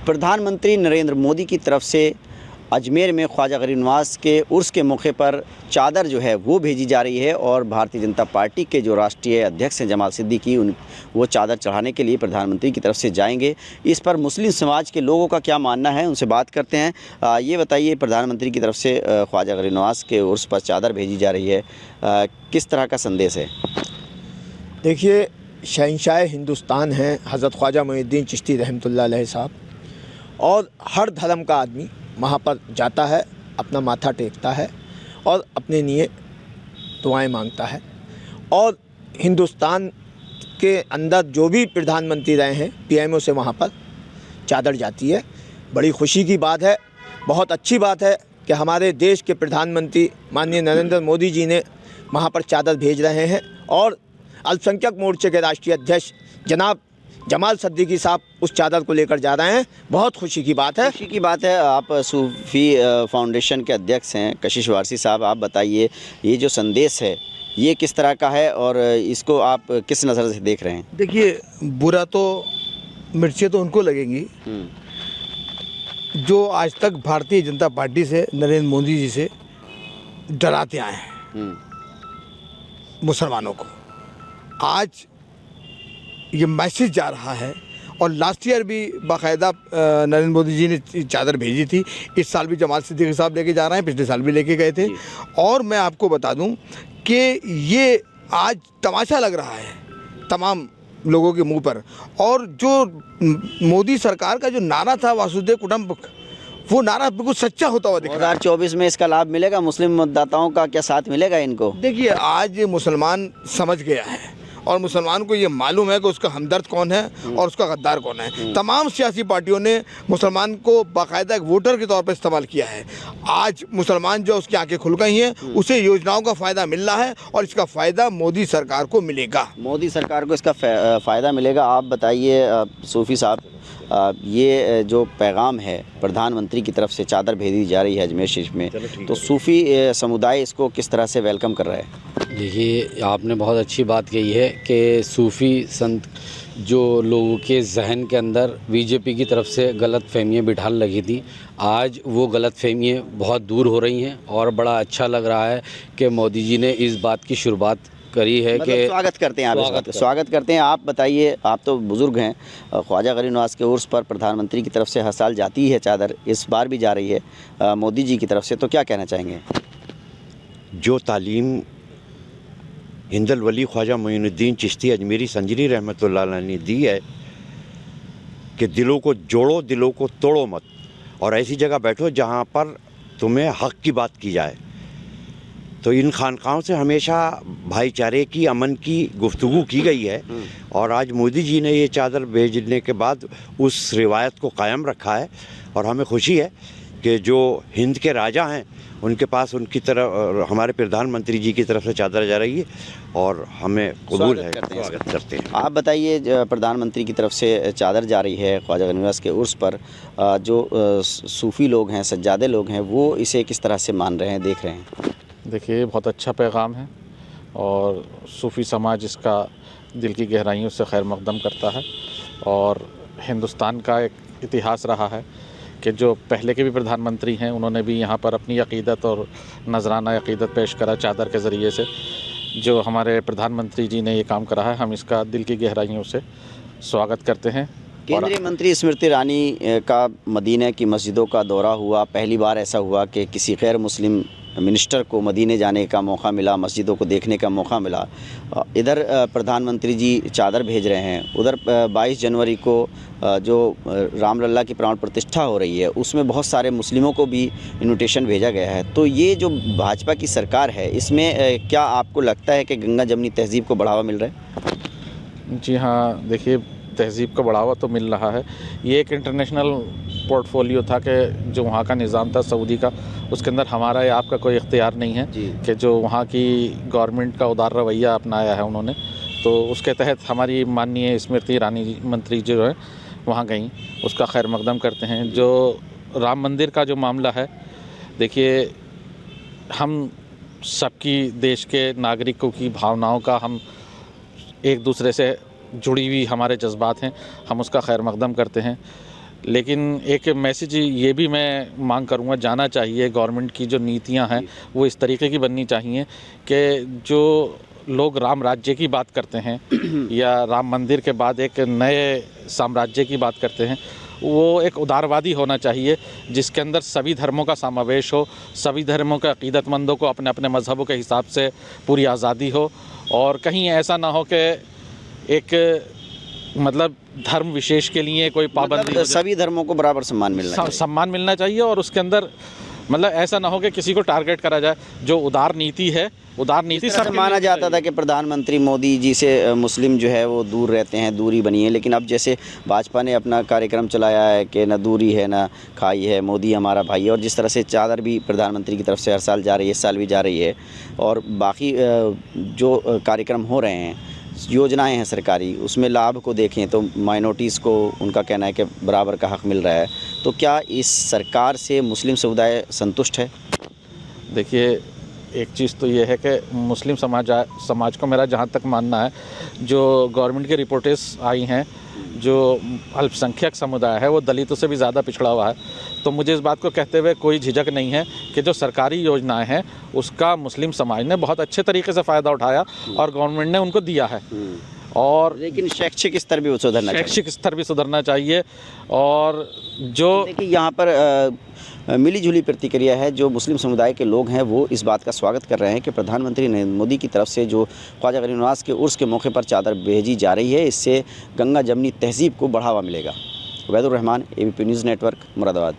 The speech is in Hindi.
प्रधानमंत्री नरेंद्र मोदी की तरफ से अजमेर में ख्वाजा गरीब नवाज़ के उर्स के मौके पर चादर जो है वो भेजी जा रही है और भारतीय जनता पार्टी के जो राष्ट्रीय अध्यक्ष हैं जमाल सिद्दीकी वो चादर चढ़ाने के लिए प्रधानमंत्री की तरफ से जाएंगे। इस पर मुस्लिम समाज के लोगों का क्या मानना है, उनसे बात करते हैं। ये बताइए, प्रधानमंत्री की तरफ से ख्वाजा गरीब नवाज़ के उर्स पर चादर भेजी जा रही है, किस तरह का संदेश है? देखिए, शहंशाह हिंदुस्तान हैं हज़रत ख्वाजा मोइनुद्दीन चिश्ती रहमतुल्लाह अलैह साहब, और हर धर्म का आदमी वहाँ पर जाता है, अपना माथा टेकता है और अपने लिए दुआएं मांगता है। और हिंदुस्तान के अंदर जो भी प्रधानमंत्री रहे हैं, पीएमओ से वहाँ पर चादर जाती है। बड़ी खुशी की बात है, बहुत अच्छी बात है कि हमारे देश के प्रधानमंत्री माननीय नरेंद्र मोदी जी ने वहाँ पर चादर भेज रहे हैं और अल्पसंख्यक मोर्चे के राष्ट्रीय अध्यक्ष जनाब जमाल सिद्दीकी साहब उस चादर को लेकर जा रहे हैं। बहुत खुशी की बात है। खुशी की बात है। आप सूफ़ी फाउंडेशन के अध्यक्ष हैं कशिश वारसी साहब, आप बताइए ये जो संदेश है ये किस तरह का है और इसको आप किस नज़र से देख रहे हैं? देखिए, बुरा तो मिर्चें तो उनको लगेंगी जो आज तक भारतीय जनता पार्टी से, नरेंद्र मोदी जी से डराते आए हैं मुसलमानों को। आज ये मैसेज जा रहा है और लास्ट ईयर भी बाकायदा नरेंद्र मोदी जी ने चादर भेजी थी। इस साल भी जमाल सिद्दीकी साहब लेके जा रहे हैं, पिछले साल भी लेके गए थे। और मैं आपको बता दूं कि ये आज तमाशा लग रहा है तमाम लोगों के मुंह पर। और जो मोदी सरकार का जो नारा था वासुदेव कुटुंबकम, वो नारा बिल्कुल सच्चा होता हुआ दिख रहा है। 2024 में इसका लाभ मिलेगा? मुस्लिम मतदाताओं का क्या साथ मिलेगा इनको? देखिए, आज मुसलमान समझ गया है और मुसलमान को ये मालूम है कि उसका हमदर्द कौन है और उसका गद्दार कौन है। तमाम सियासी पार्टियों ने मुसलमान को बाकायदा एक वोटर के तौर पर इस्तेमाल किया है। आज मुसलमान जो उसकी आंखें खुल गई हैं, उसे योजनाओं का फ़ायदा मिल रहा है और इसका फ़ायदा मोदी सरकार को मिलेगा। मोदी सरकार को इसका फ़ायदा मिलेगा। आप बताइए सूफ़ी साहब, ये जो पैगाम है प्रधानमंत्री की तरफ से चादर भेजी जा रही है अजमेर शरीफ में, तो सूफ़ी समुदाय इसको किस तरह से वेलकम कर रहा है? देखिए, आपने बहुत अच्छी बात कही है कि सूफ़ी संत जो लोगों के जहन के अंदर बीजेपी की तरफ से गलत फहमियाँ बिठाल लगी थी, आज वो गलत फहमियाँ बहुत दूर हो रही हैं और बड़ा अच्छा लग रहा है कि मोदी जी ने इस बात की शुरुआत करी है कि स्वागत करते हैं। आप इस बात का स्वागत करते हैं। आप बताइए, आप तो बुज़ुर्ग हैं, ख्वाजा गरीब नवाज़ के उर्स पर प्रधानमंत्री की तरफ से हर साल जाती है चादर, इस बार भी जा रही है मोदी जी की तरफ से, तो क्या कहना चाहेंगे? जो तालीम हिंदल वली ख्वाजा मोइनुद्दीन चिश्ती अजमेरी संजरी रहमतुल्लाह अलैह ने दी है कि दिलों को जोड़ो, दिलों को तोड़ो मत, और ऐसी जगह बैठो जहाँ पर तुम्हें हक़ की बात की जाए। तो इन खानकाहों से हमेशा भाईचारे की, अमन की गुफ्तगू की गई है और आज मोदी जी ने ये चादर भेजने के बाद उस रिवायत को कायम रखा है। और हमें खुशी है कि जो हिंद के राजा हैं उनके पास उनकी तरफ हमारे प्रधानमंत्री जी की तरफ से चादर जा रही है और हमें कबूल है, स्वागत करते हैं। आप बताइए, प्रधानमंत्री की तरफ से चादर जा रही है ख्वाजा गरीब नवाज़ के उर्स पर, जो सूफ़ी लोग हैं, सज्जादे लोग हैं, वो इसे किस तरह से मान रहे हैं, देख रहे हैं? देखिए, बहुत अच्छा पैगाम है और सूफ़ी समाज इसका दिल की गहराइयों से खैर मकदम करता है। और हिंदुस्तान का एक इतिहास रहा है कि जो पहले के भी प्रधानमंत्री हैं उन्होंने भी यहाँ पर अपनी अक़ीदत और नजराना अक़ीदत पेश करा चादर के ज़रिए से। जो हमारे प्रधानमंत्री जी ने ये काम करा है, हम इसका दिल की गहराइयों से स्वागत करते हैं। केंद्रीय मंत्री स्मृति ईरानी का मदीने की मस्जिदों का दौरा हुआ, पहली बार ऐसा हुआ कि किसी गैर मुस्लिम मिनिस्टर को मदीने जाने का मौका मिला, मस्जिदों को देखने का मौका मिला। इधर प्रधानमंत्री जी चादर भेज रहे हैं, उधर 22 जनवरी को जो रामलला की प्राण प्रतिष्ठा हो रही है उसमें बहुत सारे मुस्लिमों को भी इन्विटेशन भेजा गया है। तो ये जो भाजपा की सरकार है, इसमें क्या आपको लगता है कि गंगा जमनी तहज़ीब को बढ़ावा मिल रहा है? जी हाँ, देखिए, तहज़ीब का बढ़ावा तो मिल रहा है। ये एक इंटरनेशनल पोर्टफोलियो था कि जो वहाँ का निज़ाम था सऊदी का, उसके अंदर हमारा या आपका कोई इख्तियार नहीं है कि जो वहाँ की गवर्नमेंट का उदार रवैया अपनाया है उन्होंने, तो उसके तहत हमारी माननीय स्मृति ईरानी मंत्री जो है वहाँ गई, उसका खैर मकदम करते हैं। जो राम मंदिर का जो मामला है, देखिए, हम सबकी देश के नागरिकों की भावनाओं का हम एक दूसरे से जुड़ी हुई हमारे जज्बात हैं, हम उसका खैर मकदम करते हैं। लेकिन एक मैसेज ये भी मैं मांग करूँगा, जाना चाहिए गवर्नमेंट की जो नीतियाँ हैं वो इस तरीके की बननी चाहिए कि जो लोग राम राज्य की बात करते हैं या राम मंदिर के बाद एक नए साम्राज्य की बात करते हैं, वो एक उदारवादी होना चाहिए जिसके अंदर सभी धर्मों का समावेश हो, सभी धर्मों के अकीदतमंदों को अपने अपने मज़हबों के हिसाब से पूरी आज़ादी हो, और कहीं ऐसा ना हो कि एक मतलब धर्म विशेष के लिए कोई पाबंदी मतलब सभी धर्मों को बराबर सम्मान मिलना चाहिए। सम्मान मिलना चाहिए, और उसके अंदर मतलब ऐसा ना हो कि किसी को टारगेट करा जाए। जो उदार नीति है, उदार नीति सब माना जाता था कि प्रधानमंत्री मोदी जी से मुस्लिम जो है वो दूर रहते हैं, दूरी बनी है, लेकिन अब जैसे भाजपा ने अपना कार्यक्रम चलाया है कि ना दूरी है ना खाई है, मोदी हमारा भाई है, और जिस तरह से चादर भी प्रधानमंत्री की तरफ से हर साल जा रही है, इस साल भी जा रही है, और बाकी जो कार्यक्रम हो रहे हैं, योजनाएं हैं सरकारी, उसमें लाभ को देखें तो माइनॉरिटीज़ को उनका कहना है कि बराबर का हक़ मिल रहा है। तो क्या इस सरकार से मुस्लिम समुदाय संतुष्ट है? देखिए, एक चीज़ तो ये है कि मुस्लिम समाज को मेरा जहाँ तक मानना है, जो गवर्नमेंट की रिपोर्ट्स आई हैं, जो अल्पसंख्यक समुदाय है वो दलितों से भी ज़्यादा पिछड़ा हुआ है, तो मुझे इस बात को कहते हुए कोई झिझक नहीं है कि जो सरकारी योजनाएं हैं उसका मुस्लिम समाज ने बहुत अच्छे तरीके से फ़ायदा उठाया और गवर्नमेंट ने उनको दिया है। और लेकिन शैक्षिक स्तर भी सुधरना चाहिए। शैक्षिक स्तर भी सुधरना चाहिए। और जो देखिए यहाँ पर मिली जुली प्रतिक्रिया है, जो मुस्लिम समुदाय के लोग हैं वो इस बात का स्वागत कर रहे हैं कि प्रधानमंत्री नरेंद्र मोदी की तरफ से जो ख्वाजा गरीब नवाज़ के उर्स के मौके पर चादर भेजी जा रही है, इससे गंगा जमनी तहज़ीब को बढ़ावा मिलेगा। Ubaidur Rahman, ABP news network, Moradabad.